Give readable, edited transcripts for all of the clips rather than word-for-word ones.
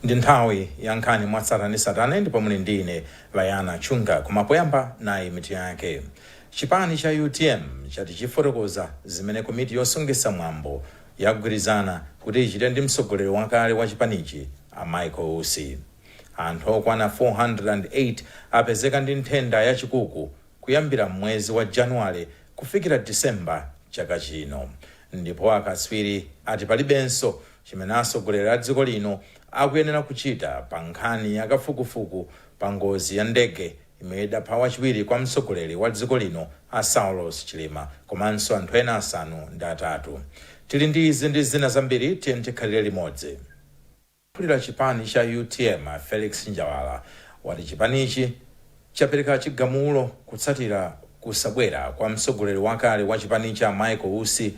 Ndi nthawi ya nkhani mwatsatanetsatane ndipo muli ndine Vayana Chunga kumapoyamba nayi mitu yake. Chipani cha UTM chati chifotokoza zimene komiti yosungitsa mwambo yagwirizana kuti ichite ndi mtsogoleri wakale wa chipanichi Michael Usi. Anthu okwana 408 apezeka ndi nthenda yachikuku kuyambira mwezi wa Januwale kufikira Disemba chaka chino. Ndipo akatswiri ati palibenso chimene atsogoleri a dziko lino akuyenera kuchita pa nkhani ya kafukufuku pa ngozi ya ndege imene idapha wachiwiri kwa mtsogoleri wa dziko lino Saulos Chilima komanso anthu ena asanu ndi atatu. Tili ndi izi ndi zina zambiri, tiye tikhalire limodzi. Mkulu chipani cha UTM Felix Njawala wati chipanichi chapereka chigamulo kutsatira kusabwera kwa mtsogoleri wakale wa chipani cha Michael Usi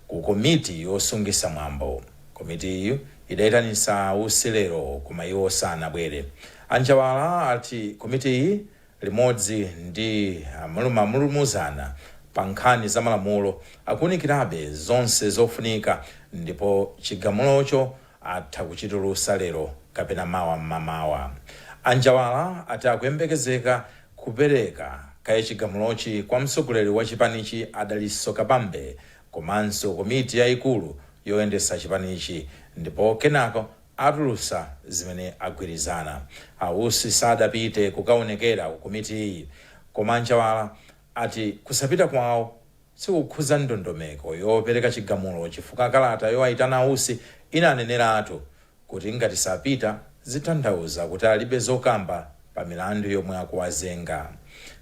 ku komiti yosungitsa mwambo. Komiti iyo idayitanitsa Usi lero koma iwo sanabwere. Anjawala ati komiti iyi limodzi ndi malumuzana pa nkhani za malamulo akunikirabe zonse zofunika ndipo chigamulocho atha kuchitulutsa lero kapena mawa mmamawa. Anjawala ati akuyembekezeka kupereka kaye chigamulochi kwa mtsogoleri wa chipanichi Adaliso Kapambe komanso komiti yayikulu yoyendetsa chipanichi ndipo kenako atulutsa zimene agwirizana. Usi sadapite kukaonekera ku komiti iyi koma Anjawala ati kusapita kwawo sikukhuza ndondomeko yopereka chigamulo chifukwa kalata yoyitana Usi inaneneratu kuti ngati sapita zitanthauza kuti alibe zokamba pa milandu yomwe akuwazenga.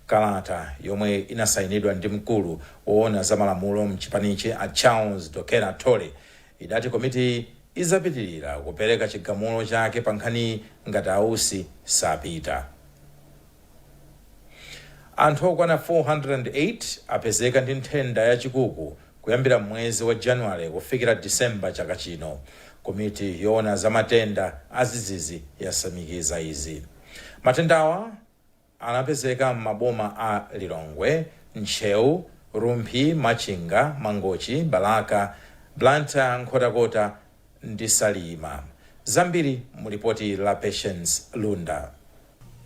Kalata yomwe inasayinidwa ndi mkulu woona za malamulo mchipanichi a Charles Dokera Tole idati komiti izapitirira kupereka chigamulo chake pa nkhani ngati Usi sapita. Anthu okwana 408 apezeka ndi nthenda yachikuku kuyambira mwezi wa Januwale kufikira Disemba chaka chino. Komiti yoona za matenda azizizi yasimikiza izi. Matendawa anapezeka m'maboma a Lilongwe, Ncheu, Rumphi, Machinga, Mangochi, Balaka, Blantyre, Nkhotakota ndi Salima. Zambiri mulipoti la Patience Lunda.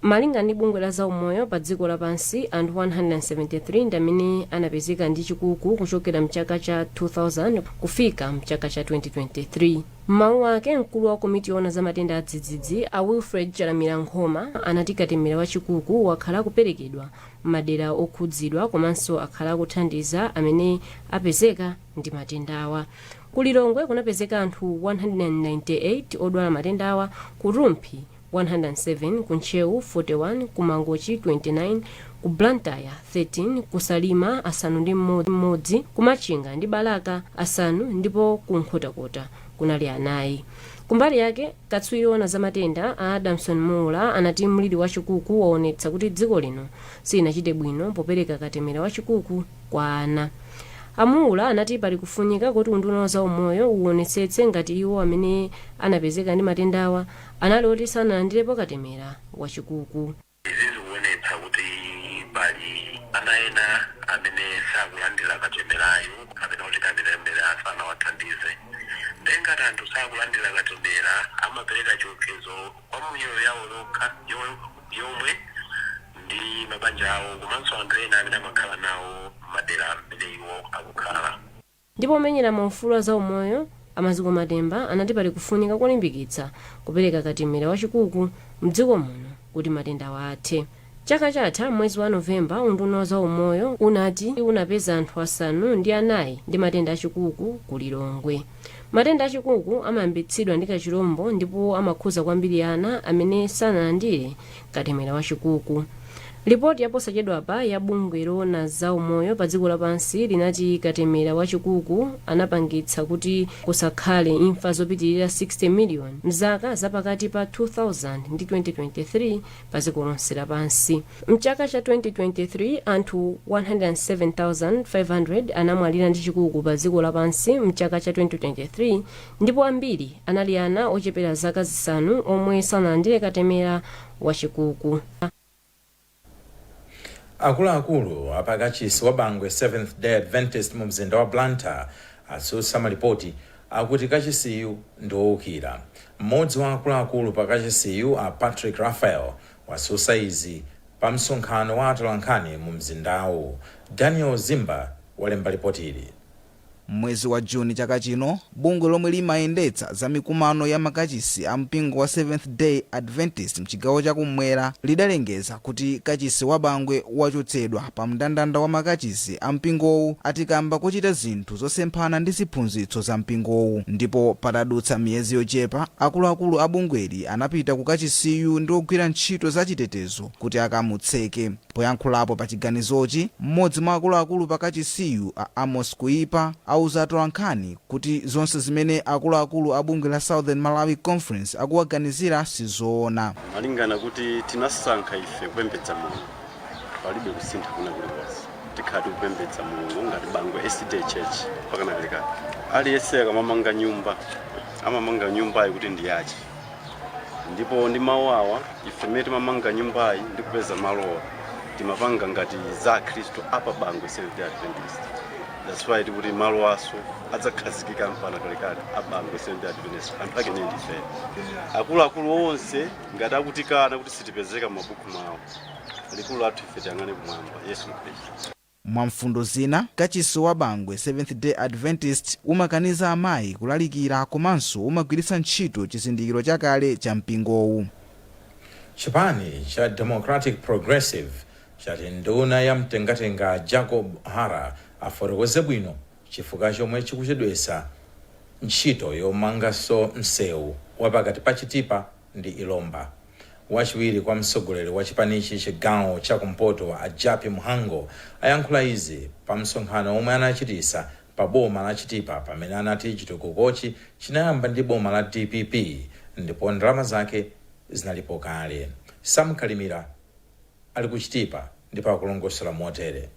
Malinga ndi bungwe la zaumoyo pa dziko lapansi anthu 173 ndi amene anapezeka ndi chikuku kuchokera mchaka cha 2000 kufika mchaka cha 2023. M'mawu ake mkulu wa komiti yoona za matenda adzidzidzi a Wilfred Chalamila Nkhoma anati katemera wa chikuku wakhala kuperekedwa madera okhudzidwa komanso akhala kuthandiza amene apezeka ndi matendawa. Ku Lilongwe kunapezeka anthu 198 odwala matendawa, ku Rumphi 107, ku Ncheu 41, ku Mangochi 29, ku Blantyre 13, ku Salima asanu ndi mmodzi, ku Machinga ndi Balaka asanu ndipo ku Nkhotakota kunali anayi. Kumbali yake katswiri woona za matenda a Adamson Mula anati mliri wa chikuku waonetsa kuti dziko lino silinachite bwino popereka katemera wa chikuku kwa ana. Amula anati pali kufunika kuti unduna wa zaumoyo uonetsetse ngati iwo amene anapezeka ndi matendawa anali oti sanalandirepo katemera wa chikuku. Izi zikuonetsa kuti pali ana ena amene sakulandira katemerayo kapena kuti katemera sanawathandize. Ngati anthu sakulandira katemera amapereka chiopsezo kwa miyoyo yawo yokha yomwe ndi mabanja awo komanso anthu ena amene amakhala nawo madera amene iwo akukhala. Ndipo omenyera maufulu a zaumoyo Amaziko Matemba anati pali kufunika kulimbikitsa kupereka katemera wa chikuku mdziko muno kuti matenda athe. Chaka chatha mwezi wa Novemba unduna wa zaumoyo unati unapeza anthu asanu ndi anayi ndi matenda achikuku ku Lilongwe. Matenda achikuku amayambitsidwa ndi kachirombo ndipo amakhuza kwambiri ana amene sanalandire katemera wa chikuku. Ripoti yaposachedwapa ya bungwe loona zaumoyo pa dziko lapansi linati katemera wa chikuku anapangitsa kuti kusakhale imfa zopitirira 60 miliyoni mzaka zapakati pa 2000 ndi 2023 pa dziko lonse lapansi. Mchaka cha 2023 anthu 107,500 anamwalira ndi chikuku pa dziko lapansi mchaka cha 2023 ndipo ambiri anali ana ochepera zaka zisanu omwe sanalandire katemera wa chikuku. Akuluakulu apakachisi wa bangwe Seventh Day Adventist mu mzinda wa Blantyre atsutsa malipoti akuti kachisiyu ndiowukira. Mmodzi wa akuluakulu pa kachisiyu a Patrick Raphael wasusa izi pa msonkhano wa atolankhani mu mzindawu. Daniel Zimba walemba ripoti ili. Mwezi wa Juni chaka chino, bungwe lomwe limayendetsa za mikumano ya makachisi a mpingo wa Seventh Day Adventist mchigawo chakumwera lidalengeza kuti kachisi wa Bangwe wachotsedwa pa mndandanda wa makachisi a mpingowu atikamba kuchita zinthu zosemphana ndi ziphunzitso za mpingowu. Ndipo patadutsa miyezi yochepa, akuluakulu a bungweli anapita ku kachisiyu ndi ogwira ntchito za chitetezo kuti akamutseke. Poyankhulapo pa chiganizochi, mmodzi mwa akuluakulu pa kachisiyu a Amos Kuipa auza atolankhani kuti zonse zimene akuluakulu a bungwe la Southern Malawi Conference akuwaganizira sizoona. Malingana kuti tinasankha ife kupembedza Mulungu, palibe kusintha kuna kulikonse. Tikhati kupembedza Mulungu ngati Bangwe SDA Church pakana kalekale. Aliyense akamamanga nyumba kuti ndi yache. Ndipo ndi mawu awa ife mmene timamanga nyumbayi ndi kupeza malowa timapanga ngati za Khristu apa Bangwe Seventh Day Adventist. That's why tikuti malo aso adzakhazikika mpana kalekale Bangwe Seventh Day Adventist anthu ake ndife. Akuluakulu onse ngati akutikana kuti sitipezeka m'mabuku mwawo. Likulu athu ife tiyang'ane kumwamba Yesu Khristu. Mwamfundo zina, kachisi wa Bangwe Seventh Day Adventist umakaniza amayi kulalikira komanso umagwiritsa ntchito chizindikiro chakale cha mpingowu. Chipani cha Democratic Progressive chati nduna ya mtengatenga Jacob Hara afotokoze bwino chifukwa chomwe chikuchedwesa ntchito yomanganso msewu wapakati pa Chitipa ndi Ilomba. Wachiwiri kwa mtsogoleri wa chipanichi chigawo chakumpoto a Japi Muhango ayankhula izi pa msonkhano omwe anachitisa pa boma la Chitipa pamene anati chitukukochi chinayamba ndi boma la DPP ndipo ndalama zake zinalipo kale. Sam Kalimira ali ku Chitipa ndipo akulongosola motere.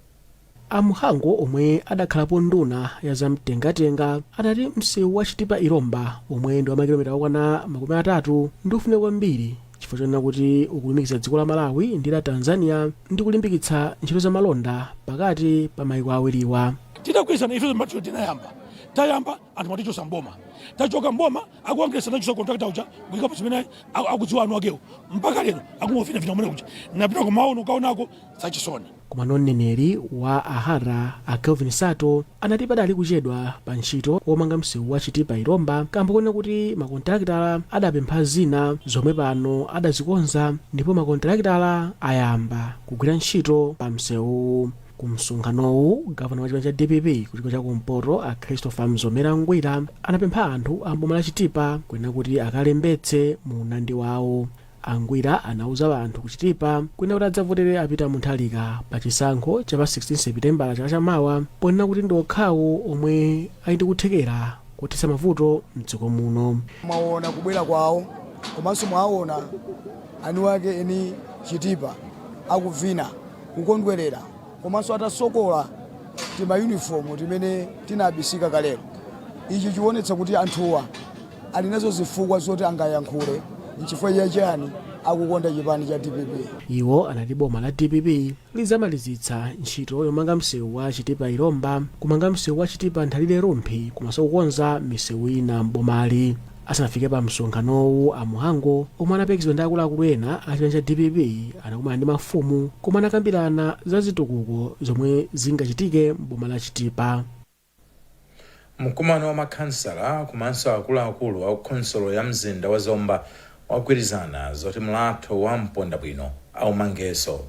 Amuhango omwe adakhalapo nduna ya zamtengatenga adati msewu wa Chitipa Ilomba omwe ndi wa makilomita okwana 30 ndi ufunika kwambiri chifukwa chonena kuti ukulumikiza dziko la Malawi ndi la Tanzania ndi kulimbikitsa ntchito za malonda pakati pa mayiko awiriwa. Tidagwirizana ife mbatiro tayamba anthu matichosa mboma tachoka mboma akuangesa nacho contractor uja kuika pachimene akudziwa anu akewo mpaka lero akumofina mwene kuja napita kumaono kaonako sachisoni. Koma mneneri wa Ahara a Kelvin Sato anati padali kuchedwa pa ntchito womanga msewu wa Chitipa Ilomba kamba kuona kuti makontrakitala adapempha zina zomwe pano adazikonza ndipo makontrakitala ayamba kugwira ntchito pa msewu. Kumsonkhanowu, gavana wa chipani cha DPP kuchiko cha kumpoto a Christopher Mzomera Ngwira anapempha anthu a mboma la Chitipa kwena kuti akalembetse mu mndandi wawo. Angwira anauza anthu ku Chitipa kwena kuti adzavotere apita munthalika pa chisankho cha pa 16 September chaka chamawa ponena kuti ndi okhawo omwe ali ndi kuthekera kuthetsa mavuto mdziko muno. Mwaona kubwera kwawo komanso mwaona anu ake eni Chitipa akuvina kukondwerera komanso atasokola tima uniform timene tinabisika kalero. Ichi chionetsa kuti anthuwa ali nazo zifukwa zoti angayankhule nchifukwa chachani akukonda chipani cha DPP. Iwo anati boma la DPP lizamalizitsa ntchito yomanga msewu wa Chitipa Ilomba, kumanga msewu wa Chitipa Nthalire Rumphi komanso kukonza misewu ina mbomali. Asanafike pa msonkhanowu Amuhango omwe anapekizidwa ndi akuluakulu ena a chipani cha DPP anakumana ndi mafumu koma anakambirana za zitukuko zomwe zingachitike mboma la Chitipa. Mkumano wa makhansala komanso akuluakulu a khonsolo ya mzinda wa Zomba wagwirizana zoti mlatho wa mpondabwino aumangeso.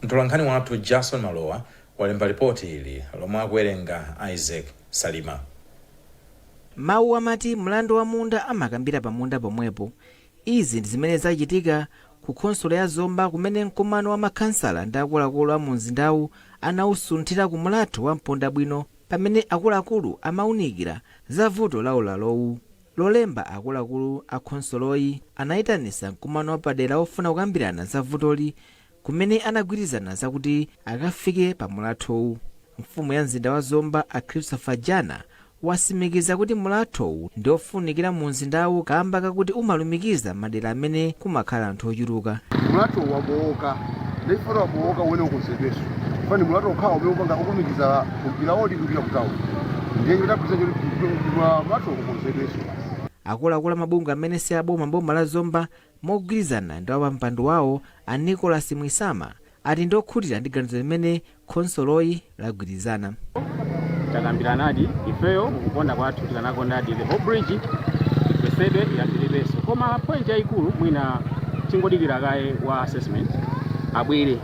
Mtolankhani wathu Jason Malowa walemba ripoti ili lomwe akuwerenga Isaac Salima. Mawu amati mlandu wa munda amakambira pa munda pomwepo. Izi ndi zimene zachitika ku khonsolo ya Zomba kumene mkumano wa makhansala ndi akuluakulu a mu mzindawu anawusunthira ku mlatho wa mpondabwino pamene akuluakulu amaunikira za vuto lawo lalowu. Lolemba akuluakulu a khonsoloyi anayitanisa mkumano wapadera ofuna kukambirana za vutoli kumene anagwirizana zakuti akafike pa mulathowu. Mfumu ya mzinda wa Zomba a Christopher Jana wasimikiza kuti mulathowu ndi ofunikira mu mzindawu kamba kakuti umalumikiza madera amene kumakhala anthu ochuluka. Mulatho wabowoka ndifuna wabowoka wene ukonzedweso fani mulatho okhawo umene upanga ukumikiza kupira odi kupita kutawo ndiye ndapeza kwa mato kukonzedweso. akuluakulu amabungwe amene si aboma boma la Zomba mogwirizana ndi wapampando wawo a Nicholas Mwisama ati ndokhutira ndi ganizo limene khonsoloyi lagwirizana. Takambiranadi ifeyo mukuponda kwathu tikanakondadi the whole bridge ipesedwe yatilibeso koma point yaikulu mwina tingodikira kaye wa assessment abwere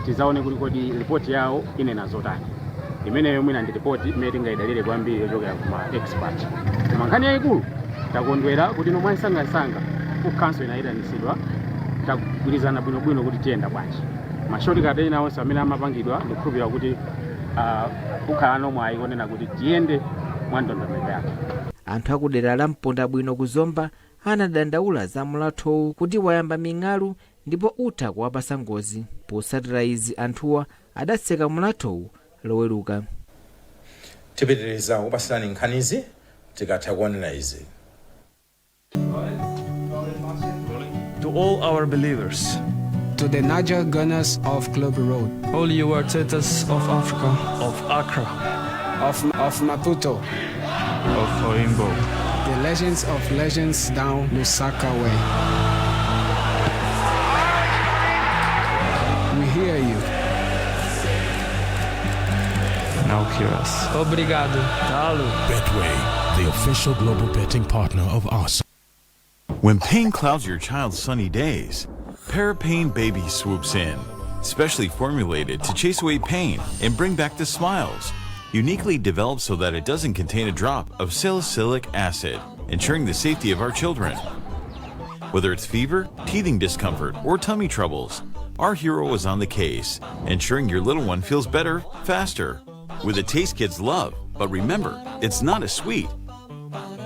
tizaone kuti kodi report yawo inena zotani imeneyo mwina ndi report imene tingaidalire kwambiri yochokera kuma expert koma nkhani yaikulu takondwera kuti nomwansangasanga ku council inayitanisidwa tagwirizana bwinobwino kuti tiyenda bwanji mashortcut ena onse amene amapangidwa ndikukhulupirira kuti kukhala nomwe ikonena kuti tiyende mwandondomeko yake. Anthu akudera la Mpondabwino ku Zomba anadandaula za mulathowu kuti wayamba ming'alu ndipo utha kuwapasa ngozi. Posatira izi anthuwa adatseka mulathowu loweruka. Tipitiriza kupasirani nkhanizi tikatha kuonera izi. To all our believers, to the Niger Gunners of Club Road, all you Artetas of Africa, of Accra, of Maputo, of Oimbo, the legends of legends down Lusaka way. We hear you. Now hear us. Obrigado. Talo. Betway, the official global betting partner of us. When pain clouds your child's sunny days, Parapain Baby swoops in, specially formulated to chase away pain and bring back the smiles. Uniquely developed so that it doesn't contain a drop of salicylic acid, ensuring the safety of our children. Whether it's fever, teething discomfort, or tummy troubles, our hero is on the case, ensuring your little one feels better, faster, with a taste kids love. But remember, it's not a sweet.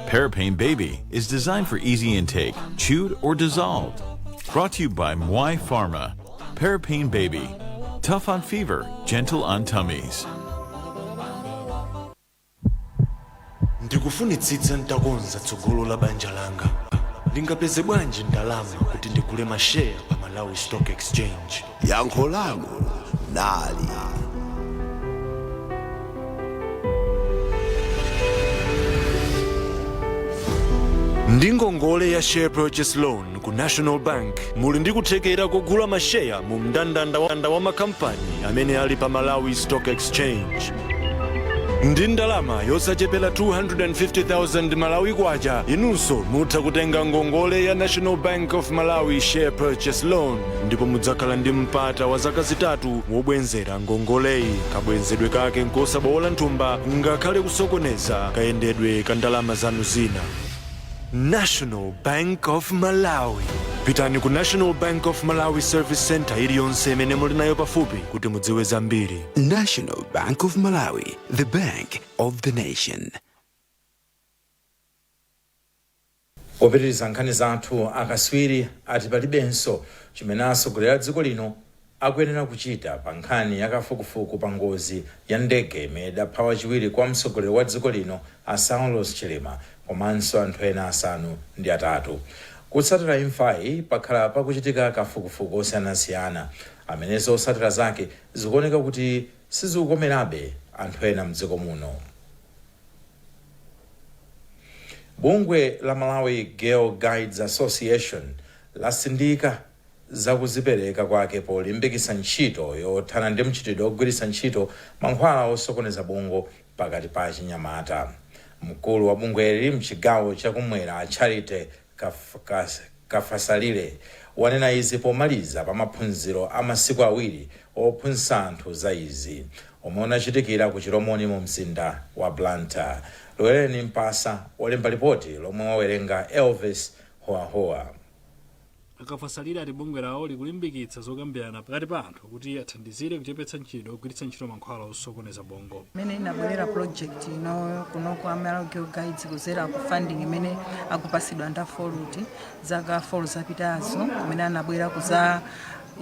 Parapain Baby is designed for easy intake, chewed or dissolved. Brought to you by Mwai Pharma. Parapain Baby. Tough on fever, gentle on tummies. Ndikufunitsitsa ntakonza tsogolo la banja langa. Ndingapeze bwanji ndalama kuti ndigule mashare pa Malawi Stock Exchange. Yankho langu nali. Ndingongole ya share purchase loan ku National Bank muli ndikuthekera kugula mashare mu mndandanda wa makampani amene ali pa Malawi Stock Exchange. Ndi ndalama yosachepera 250,000 Malawi kwacha inunso mutha kutenga ngongole ya National Bank of Malawi share purchase loan ndipo mudzakhala ndi mpata wa zaka zitatu wobwenzera ngongoleyi. Kabwenzedwe kake nkosabowola nthumba ngakhale kusokoneza kayendedwe ka ndalama zanu zina. National Bank of Malawi. Pitani ku National Bank of Malawi Service Center iliyonse imene muli nayo pafupi kuti mudziwe zambiri. National Bank of Malawi, the bank of the nation. Popitiriza nkhani zathu akaswiri ati palibenso chimene atsogoleri dziko lino akuyenera kuchita pa nkhani yakafukufuku pa ngozi ya ndege imene idapha wachiwiri kwa mtsogoleri wa dziko lino Saulos Chilima komanso anthu ena asanu ndi atatu. Kutsatira imfayi pakhala pakuchitika kafukufuku osiyanasiyana amene zotsatira zake zikuoneka kuti sizikukomerabe anthu ena mdziko muno. Bungwe la Malawi Girl Guides Association lasindika zakuzipereka kwake polimbikitsa ntchito yothana ndi mchitidwe ogwiritsa ntchito mankhwala osokoneza bongo pakati pa achinyamata. Mkulu wa bungweli mchigawo chakumwera Charity Kafasalire wanena izi pomaliza pa maphunziro a masiku awiri ophunzitsa anthu za izi omwe unachitikira ku Chiromoni mu mzinda wa Blantyre. Lowereni mpasa olemba ripoti lomwe wawerenga Elvis Hoahoa. Akafasalira ati bungwe lawo likulimbikitsa zokambirana pakati pa anthu kuti athandizire kuchepetsa ntchito ogwiritsa ntchito mankhwala osokoneza bongo. Imene inabwerera project ino kuno kwa Malawi Girl Guides kuzera ku funding imene akupasidwa nda Foluti zaka 4 zapitazo imene anabwera kuza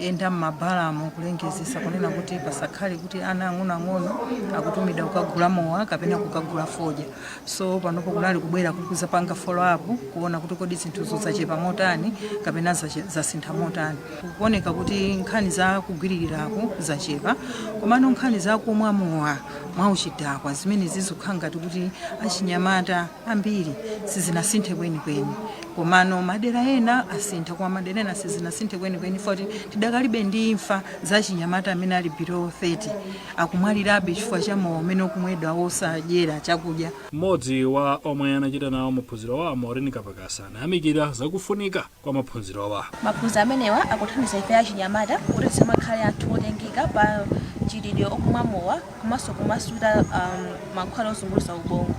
enda m'mabalamu kulengezesa kunena kuti pasakhale kuti ana ang'onoang'ono akutumidwa kukagula mowa kapena kukagula fodya. So panopo kunali kubwera kuzapanga follow up kuona kuti kodi zinthuzo zachepa motani kapena zasintha motani. Kuoneka kuti nkhani za kugwiririraku zachepa, komano nkhani za kumwa mowa mwauchidakwa zimene zizokhala ngati kuti achinyamata ambiri sizinasinthe kwenikweni. Komano madera ena asintha, kwa madera ena sizinasinthe kwenikweni foti tidakalibe ndi imfa za chinyamata amene ali below 30 akumwalirabe chifukwa cha mowa umene ukumwedwa osadyera chakudya. Mmodzi wa omwe anachita nawo maphunziro wa Maureen Kapakasa anayamikira zakufunika kwa maphunziro awa. Maphunziro amenewa akuthandiza ife achinyamata kuti tisakhale anthu otengeka pa chilidwe okumwa mowa komanso kumasuta mankhwala ozunguza ubongo.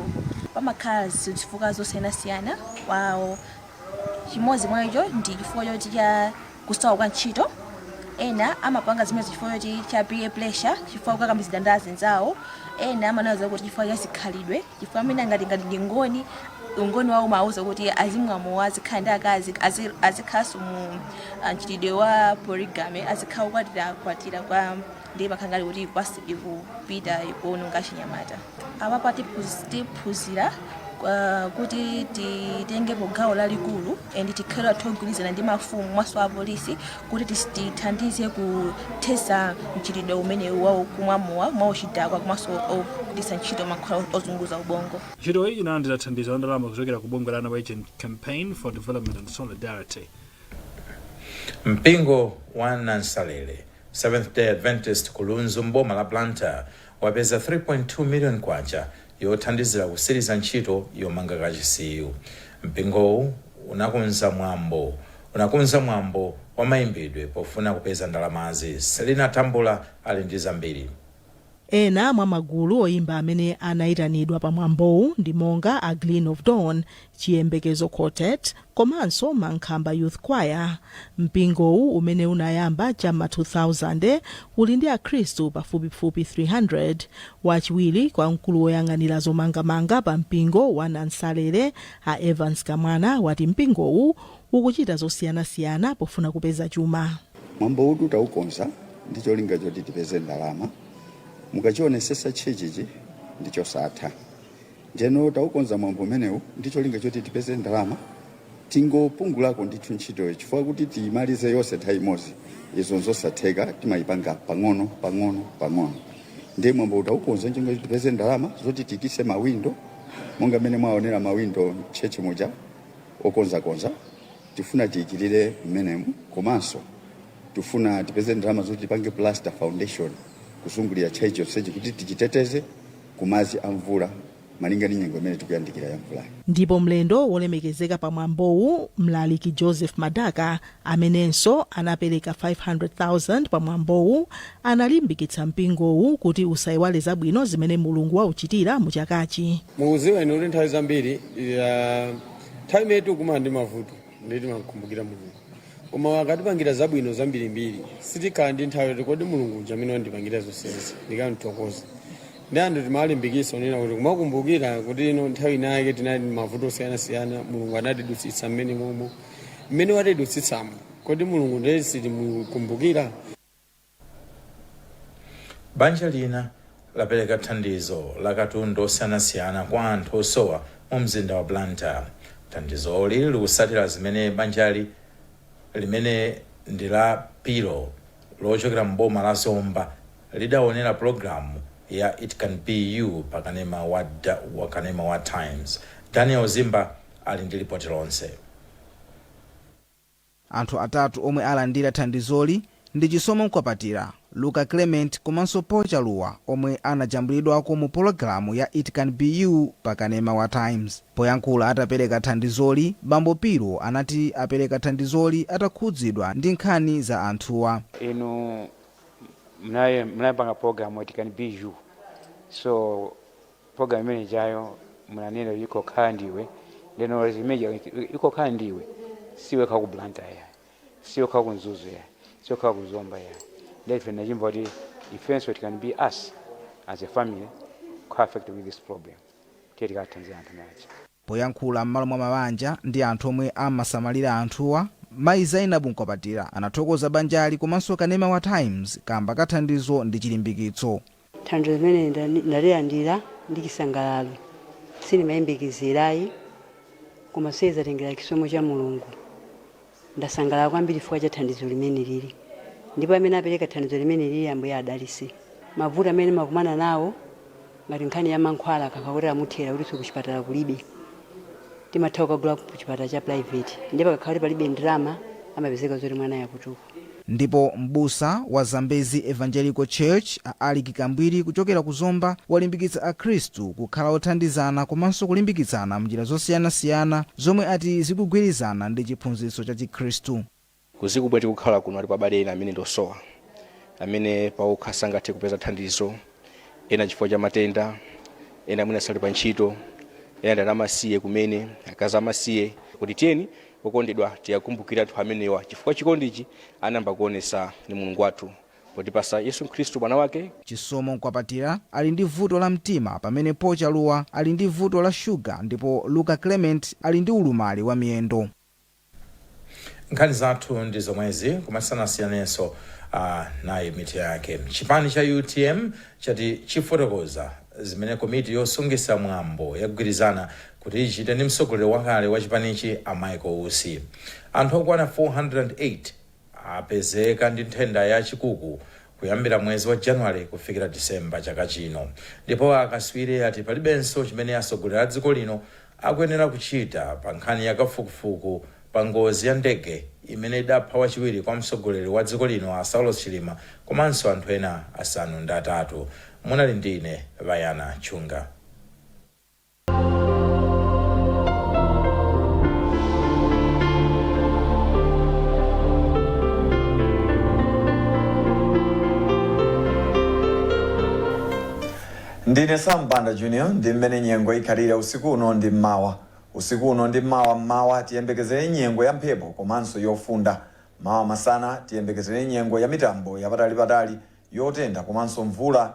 Pamakhala zifukwa zosiyanasiyana wawo. Chimodzi mwa icho ndi chifukwa choti cha kusowa kwa ntchito. Ena amapanga zimene chifukwa choti cha peer pressure, chifukwa kukakamizidwa ndi anzawo. Ena amanena kuti chifukwa cha zikhalidwe, chifukwa amene ngati ndi ngoni wawo mauza kuti azimwa mowa azikhala ndi akazi azikhaso mu mchitidwe wa polygamy, azikhala kwatira kwa ndi makhangali kuti ikupita ikuononga chinyamata. Apapo tiphunzira kuti titengepo gawo lalikulu and tikhale togwirizana ndi mafumu maso a polisi kuti tithandize kuthesa mchitidwe umene wawo kumwa mowa mwauchidakwa komanso ogwiritsa ntchito mankhwala ozunguza ubongo. Ntchito iyi inalandira thandizo la ndalama kuchokera ku bungwe la Norwegian Campaign for Development and Solidarity. Mpingo wa Nansalele Seventh Day Adventist kulunzu mboma la Blantyre wapeza 3.2 million kwacha yothandizira kusiriza ntchito yomanga kachisiyu. Mpingowu unakonza mwambo wa mayimbidwe pofuna kupeza ndalamazi. Selina Tambula ali ndi zambiri. Ena mwa magulu oyimba amene anayitanidwa pa mwambowu ndi monga a Gleam of Dawn, Chiyembekezo Quartet, komanso Mankhamba Youth Choir. Mpingowu umene unayamba chama 2000 uli ndi akhristu pafupifupi 300. Wachiwiri kwa mkulu woyang'anira zomangamanga pa mpingo wa Nansalele a Evans Kamwana wati mpingowu ukuchita zosiyanasiyana pofuna kupeza chuma. Mwambowu tutaukonza ndi cholinga choti tipeze ndalama. Mukachionesesa chechichi ndicho satha. Njeno taukonza mwambo umenewu ndi cholinga choti tipeze ndalama. Tingopungulako ndithu ntchito chifukwa kuti tiyimalize yonse nthawi imodzi izo nzosatheka timayipanga pang'ono. Ndiye mwambo taukonza njinga tipeze ndalama zoti tikise mawindo monga mene mwaonera mawindo chechi moja okonza tifuna tiyikirire mmenemu komanso tifuna tipeze ndalama zoti tipange plaster foundation kusungulira chaicho sechi kuti tichiteteze kumazi amvula malinga ni nyengo imene tikuyandikira ya mvula. Ndipo mlendo wolemekezeka pa mwambowu mlaliki Joseph Madaka amenenso anapereka 500,000 pa mwambowu analimbikitsa mpingowu kuti usayiwale zabwino zimene Mulungu wauchitira mu chakachi. Muziwa ino kuti nthawi zambiri nthawi yetu kumana ndi mavuto nditi mankumbukira Mulungu. Koma wakatipangira zabwino zambirimbiri sitikhala ndi nthawi kodi Mulungu jamene wandipangira zonsezi ndikamtokoza. Ndi anthu timalimbikitsa unena kuti kumakumbukira kuti ino nthawi inayake tinali mavuto osiyanasiyana Mulungu anatidutsitsa mmene momwe mmene watidutsitsamo kodi Mulungu ndiye sitimukumbukira. Banja lina lapereka thandizo la katundu osiyanasiyana kwa anthu osowa mu mzinda wa Blantyre. Thandizo lili likusatira zimene banjali limene ndi la Pilo lochokera mboma la Zomba lidaonera programu ya It Can Be You pakanema wa Times. Daniel Zimba ali ndi ripoti lonse. Anthu atatu omwe alandira thandizoli ndi Chisomo Nkwapatira, Luka Clement komanso Paul Chaluwa omwe anajambulidwako mu pologalamu ya It Can Be You pakanema wa Times. Poyankhula atapereka thandizoli, Bambo Piro anati apereka thandizoli atakhudzidwa ndi nkhani za anthuwa. Ino mnayipanga programu It Can Be You. So programu imene jayo mnanena yuko khala ndiwe, leno zimeja yuko khala ndiwe, siwe kha ku Blantyre, siwe kha ku Nzuzu ya, siwe kha ku Zomba ya. Let's imagine the defense it can be us as a family affected with this problem. Poyankhula m'malo mwa mabanja ndi anthu omwe amasamalira anthuwa, Mayi Zainabu Nkopatira anathokoza banjali komanso kanema wa Times kamba kathandizo ndi chilimbikitso. Thandizo limene ndalilandira ndi chisangalalo sinimayembekezerayi koma sizatengera chisomo cha Mulungu. Ndasangalala kwambiri chifukwa cha thandizo limene lili, ndipo amene apereka thandizo limene lili Ambuye adalitse. Mavuto amene makumana nawo ngati nkhani ya mankhwala kakakotera muthera kuti kuchipatala kulibe, timathawa kugula ku chipatala cha private, ndipo kakakoti palibe ndalama amapezeka zoti mwana yakutuka. Ndipo mbusa wa Zambezi Evangelical Church Ali Kikambwiri kuchokera ku Zomba walimbikitsa akhristu kukhala othandizana komanso kulimbikitsana mnjira zosiyanasiyana zomwe ati zikugwirizana ndi chiphunzitso cha Chikhristu. Kuzikubweti kukhala kuno ali pabale ena amene ndosowa, amene paokha sangathe kupeza thandizo, ena chifukwa cha matenda, ena amene asali pa ntchito, ena ndi amasiye kumene akazi amasiye. Kuti tiyeni okondedwa tiyakumbukira anthu amenewa chifukwa chikondichi anamba kuonesa ni Mulungu wathu potipasa Yesu Khristu mwana wake. Chisomo Nkopatira ali ndi vuto la mtima, pamene Pochaluwa ali ndi vuto la shuga, ndipo Luka Clement ali ndi ulumali wa miyendo. Nkhani zathu ndi zomwezi kumasanasiyanenso naye miti yake. Chipani cha UTM chati chifotokoza zimene komiti yosungisa mwambo yagwirizana kuti ichite ndi mtsogoleri wakale wa chipanichi Michael Usi. Anthu okwana 408 apezeka ndi nthenda ya chikuku kuyambira mwezi wa January kufikira Disemba chaka chino, ndipo akaswiri ati palibenso chimene atsogoleri a dziko lino akuyenera kuchita pa nkhani ya kafukufuku pa ngozi ya ndege imene idapha wachiwiri kwa mtsogoleri wa dziko lino Saulo Chilima komanso anthu ena asanu ndi atatu. Munali ndine Vayana Chunga. Ndine Sambanda Junior, ndi mmene nyengo ikhalira usiku uno ndi mmawa. Usiku uno ndi mmawa tiyembekezere nyengo ya mphepo komanso yofunda. Mawa masana tiyembekezere nyengo ya mitambo yapatali yotentha komanso mvula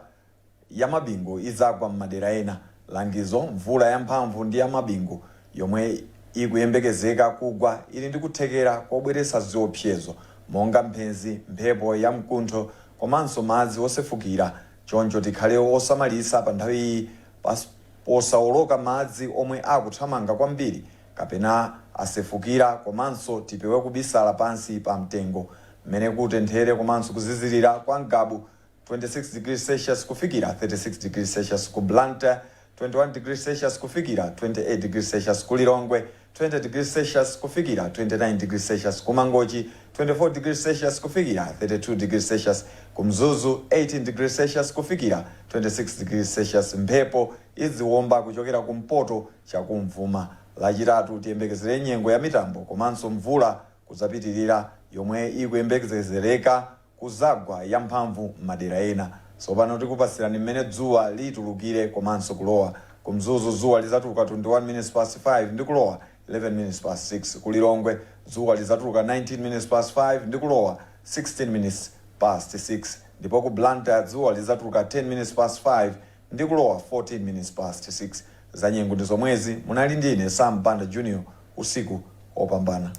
ya mabingu izagwa m'madera ena. Langizo mvula yamphamvu ndi ya mabingu yomwe ikuyembekezeka kugwa ili ndi kuthekera kobweretsa ziopsezo monga mphenzi, mphepo ya mkuntho komanso madzi osefukira. Choncho tikhale osamalisa pa nthawi iyi posawoloka madzi omwe akuthamanga kwambiri kapena asefukira, komanso tipewe kubisala pansi pa mtengo mmene kutenthere komanso kuzizirira kwa Ngabu 26 degrees Celsius kufikira 36 degrees Celsius, ku Blantyre 21 degrees Celsius kufikira 28 degrees Celsius, ku Lilongwe 20 degrees Celsius kufikira 29 degrees Celsius, ku Mangochi 24 degrees Celsius kufikira 32 degrees Celsius, ku Mzuzu 18 degrees Celsius kufikira 26 degrees Celsius. Mphepo iziwomba kuchokera kumpoto chakumvuma. Lachitatu tiyembekezere nyengo ya mitambo komanso mvula kuzapitirira yomwe ikuyembekezereka kuzagwa yamphamvu m'madera ena. Tsopano tikupasirani mmene dzuwa litulukire komanso kulowa. Ku Mzuzu dzuwa lizatuluka 21 minutes past 5 ndi kulowa 11 minutes past 6. Ku Lilongwe dzuwa lizatuluka 19 minutes past 5 ndi kulowa 16 minutes past 6. Ndipo ku Blantyre dzuwa lizatuluka 10 minutes past 5 ndi kulowa 14 minutes past 6. Za nyengo ndi zomwezi. Munali ndine Sambanda Junior, usiku opambana.